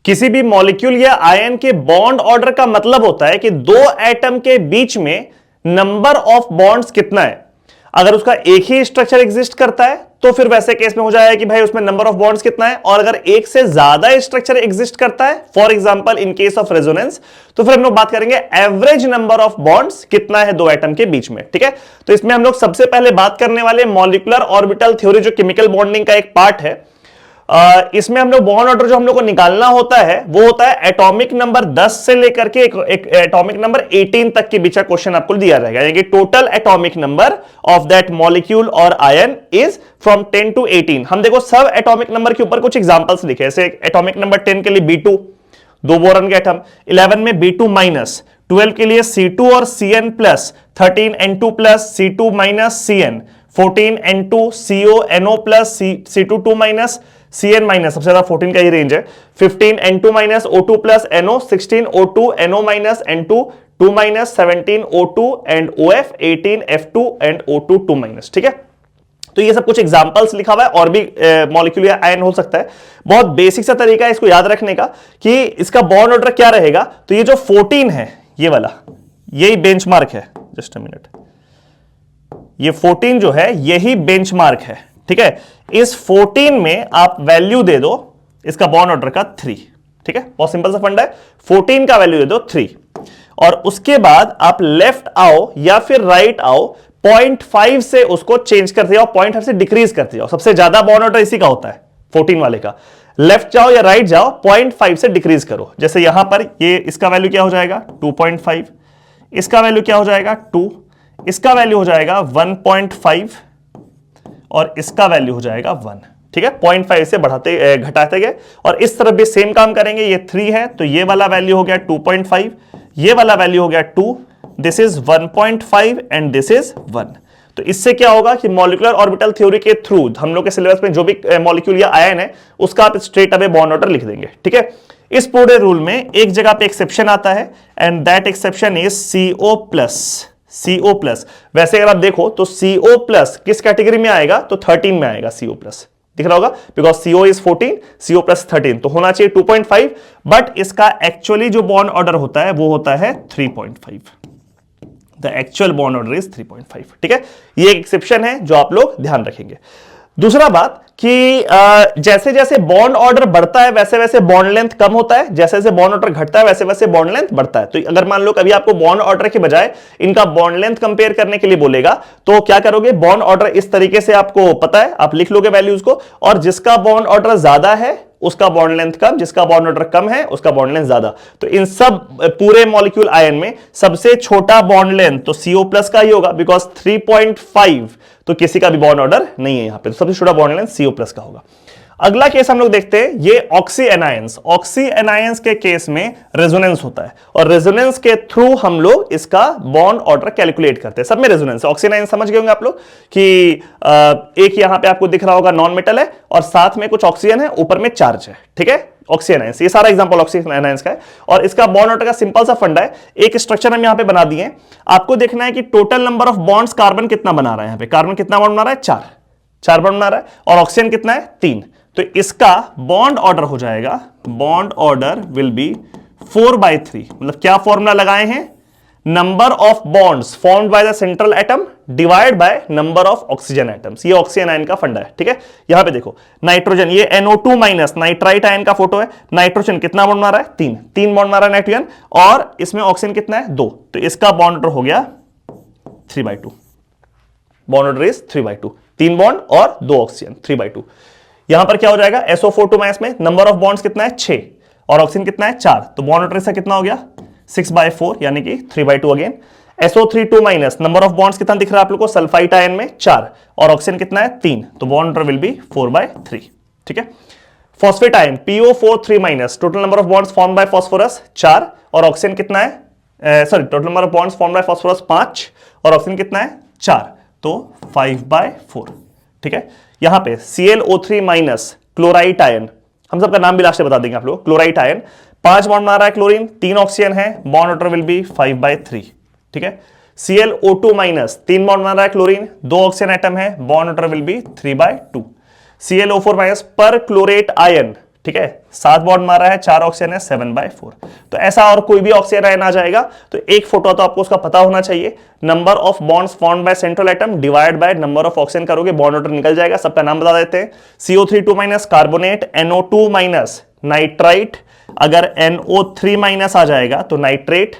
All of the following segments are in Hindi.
किसी भी मॉलिक्यूल या आयन के बॉन्ड ऑर्डर का मतलब होता है कि दो एटम के बीच में नंबर ऑफ बॉन्ड्स कितना है। अगर उसका एक ही स्ट्रक्चर एग्जिस्ट करता है तो फिर वैसे केस में हो जाएगा कि भाई उसमें नंबर ऑफ बॉन्ड्स कितना है, और अगर एक से ज्यादा स्ट्रक्चर एग्जिस्ट करता है, for example in case of resonance, तो फिर हम लोग बात करेंगे एवरेज नंबर ऑफ बॉन्ड्स कितना है दो एटम के बीच में। ठीक है, तो इसमें हम लोग सबसे पहले बात करने वाले मॉलिक्यूलर ऑर्बिटल थ्योरी, जो केमिकल बॉन्डिंग का एक पार्ट है। इसमें हम लोग बॉन्ड ऑर्डर जो हम लोग को निकालना होता है वो होता है एटॉमिक नंबर 10 से लेकर के एक एटॉमिक नंबर 18 तक के बीच का क्वेश्चन आपको दिया जाएगा, यानी कि total atomic number of that molecule और आयन इज फ्रॉम 10 to 18। हम देखो सब एटॉमिक नंबर के ऊपर कुछ एग्जांपल्स लिखे, जैसे एटॉमिक नंबर 10 के लिए B2, दो बोरॉन के एटम, 11 में B2 माइनस, 12 के लिए C2 और Cn plus, 13 N2 plus C2 minus Cn, 14 N2 CO NO plus C2 2 minus Cn minus, सबसे ज्यादा 14 का ही रेंज है, 15 N2 minus O2 plus NO, 16 O2 NO minus N2 2 minus, 17 O2 and OF, 18 F2 and O2 2 minus. ठीक है, तो ये सब कुछ एग्जांपल्स लिखा हुआ है, और भी मॉलिक्यूल या आयन हो सकता है। बहुत बेसिक सा तरीका है इसको याद रखने का कि इसका बॉन्ड ऑर्डर क्या रहेगा। तो ये जो 14 है, ये वाला, यही बेंचमार्क है, जस्ट अ मिनट, ये 14 जो है यही बेंचमार्क है। ठीक है, इस 14 में आप वैल्यू दे दो इसका बॉन्ड ऑर्डर का 3। ठीक है, बहुत सिंपल सा फंडा है, 14 का वैल्यू दे दो 3, और उसके बाद आप लेफ्ट आओ या फिर राइट आओ, 0.5 से उसको चेंज करते जाओ, 0.5 से डिक्रीज करते जाओ। सबसे ज्यादा बॉन्ड ऑर्डर इसी का होता है 14 वाले का। लेफ्ट जाओ या राइट जाओ, 0.5 से डिक्रीज करो। जैसे यहां पर ये इसका वैल्यू क्या हो जाएगा 2.5, इसका वैल्यू क्या हो जाएगा 2, इसका वैल्यू हो जाएगा 1.5 और इसका वैल्यू हो जाएगा 1। ठीक है, 0.5 से बढ़ाते घटाते गए, और इस तरफ भी सेम काम करेंगे। ये 3 है तो ये वाला वैल्यू हो गया 2.5, ये वाला वैल्यू हो गया 2, this is 1.5 and this is 1। तो इससे क्या होगा कि मॉलिक्यूलर ऑर्बिटल थ्योरी के थ्रू हम लोग के सिलेबस में जो भी मॉलिक्यूल या आयन है उसका आप स्ट्रेट अवे बॉन्ड ऑर्डर लिख देंगे। ठीक है, इस पूरे रूल में एक जगह पे एक्सेप्शन आता है, and that exception is CO+। CO+, वैसे अगर आप देखो तो CO+ किस कैटेगरी में आएगा, तो 13 में आएगा CO+, दिख रहा होगा, बिकॉज CO इज 14, CO+ 13, तो होना चाहिए 2.5, बट इसका एक्चुअली जो बॉन्ड ऑर्डर होता है वो होता है 3.5। The actual bond order is 3.5। ठीक है, ये एक एक्सेप्शन है जो आप लोग ध्यान रखेंगे। दूसरा बात कि जैसे जैसे बॉन्ड ऑर्डर बढ़ता है वैसे वैसे बॉन्ड लेंथ कम होता है, जैसे जैसे बॉन्ड ऑर्डर घटता है वैसे वैसे बॉन्ड लेंथ बढ़ता है। तो अगर मान लो कभी आपको बॉन्ड ऑर्डर के बजाय इनका बॉन्ड लेंथ कंपेयर करने के लिए बोलेगा तो क्या करोगे, बॉन्ड ऑर्डर इस तरीके से आपको पता है, आप लिख लोगे वैल्यूज को, और जिसका बॉन्ड ऑर्डर ज्यादा है उसका बॉन्ड लेंथ कम, जिसका बॉन्ड ऑर्डर कम है उसका बॉन्ड लेंथ ज्यादा। तो इन सब पूरे मॉलिक्यूल आयन में सबसे छोटा बॉन्ड लेंथ तो CO+ का ही होगा, बिकॉज 3.5 तो किसी का भी बॉन्ड ऑर्डर नहीं है यहां पे, तो सबसे छोटा बॉन्ड लेंथ CO+ का होगा। अगला केस हम लोग देखते हैं, ये ऑक्सी एनायंस। ऑक्सी एनायंस के केस में रेजोनेंस होता है, और रेजोनेंस के थ्रू हम लोग इसका बॉन्ड ऑर्डर कैलकुलेट करते हैं। सब में रेजोनेंस। ऑक्सी एनायंस समझ गए होंगे आप लोग कि एक यहां पे आपको दिख रहा होगा नॉन मेटल है और साथ में कुछ ऑक्सीजन है, ऊपर में चार्ज है। ठीक है, ऑक्सी एनायंस, ये सारा एग्जांपल ऑक्सी एनायंस का है, और इसका बॉन्ड ऑर्डर का सिंपल सा फंडा है। एक स्ट्रक्चर हम यहां पे बना दिए, आपको देखना है कि total number of bonds carbon कितना बना रहा है। यहां पे कार्बन कितना बॉन्ड बना रहा है, 4 बॉन्ड बना रहा है, और ऑक्सीजन कितना है 3। तो इसका बॉन्ड ऑर्डर हो जाएगा, बॉन्ड ऑर्डर विल बी 4/3। मतलब क्या फॉर्मूला लगाए हैं, number of bonds formed by the central atom divide by number of oxygen atoms. ये ऑक्सीजन आयन का फंडा है। ठीक है, यहां पे देखो नाइट्रोजन, ये NO2 माइनस नाइट्राइट आयन का फोटो है। नाइट्रोजन कितना बॉन्ड मारा है, 3 बॉन्ड मारा है नाइट्रोजन, और इसमें ऑक्सीजन कितना है 2, तो इसका बॉन्ड ऑर्डर हो गया 3/2। बॉन्ड ऑर्डर इज 3/2, 3 बॉन्ड और 2 ऑक्सीजन, 3/2। यहां पर क्या हो जाएगा, SO4 माइनस में नंबर ऑफ बॉन्ड्स कितना है 6 और ऑक्सीजन कितना है 4, तो बॉन्ड ऑर्डर इसका कितना हो गया 6/4, यानी कि 3/2 again. SO3 minus number of bonds कितना दिख रहा है आप लोग को, सल्फाइड आयन में 4 और ऑक्सीजन कितना है 3, तो बॉन्ड ऑर्डर विल बी 4/3। ठीक है, phosphate ion PO4 minus, total number of bonds form by phosphorus 4 और ऑक्सीजन कितना है, sorry, total number of bonds form by phosphorus 5 और ऑक्सीजन कितना है 4, तो 5/4। ठीक है, यहां पे ClO3 माइनस क्लोराइड आयन, हम सबका नाम भी लास्ट में बता देंगे आप लोग, क्लोराइड आयन 5 बॉन्ड बना रहा है क्लोरीन, 3 ऑक्सीजन है, बॉन्ड ऑर्डर विल बी 5/3। ठीक है, ClO2 माइनस 3 बॉन्ड बना रहा है क्लोरीन, 2 ऑक्सीजन एटम है, bond order will be 3/2। ClO4 minus पर क्लोरेट आयन ठीक है, 7 बॉन्ड मारा है, 4 ऑक्सीजन है, 7/4। तो ऐसा और कोई भी ऑक्सीजन आयन आ जाएगा तो एक फोटो तो आपको उसका पता होना चाहिए। Number of bonds formed by central atom divide by number of oxygen करोगे, बॉन्ड ऑर्डर निकल जाएगा। सबका नाम बता देते हैं, CO3 2- कार्बोनेट, NO2- नाइट्राइट, अगर NO3- आ जाएगा तो nitrate,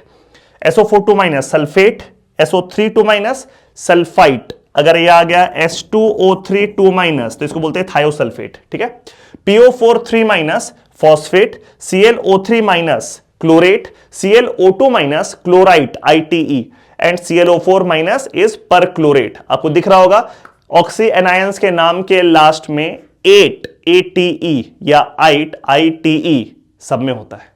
SO4 2- sulphate, SO3 2- sulphite, अगर ये आ गया H2O3 2- तो इसको बोलते हैं थायोसल्फेट। ठीक है, PO4 3- phosphate, ClO3- chlorate, ClO2- chlorite ITE, and ClO4- is perchlorate. आपको दिख रहा होगा ऑक्सी एनायंस के नाम के लास्ट में 8 ATE या आइट ITE सब में होता है।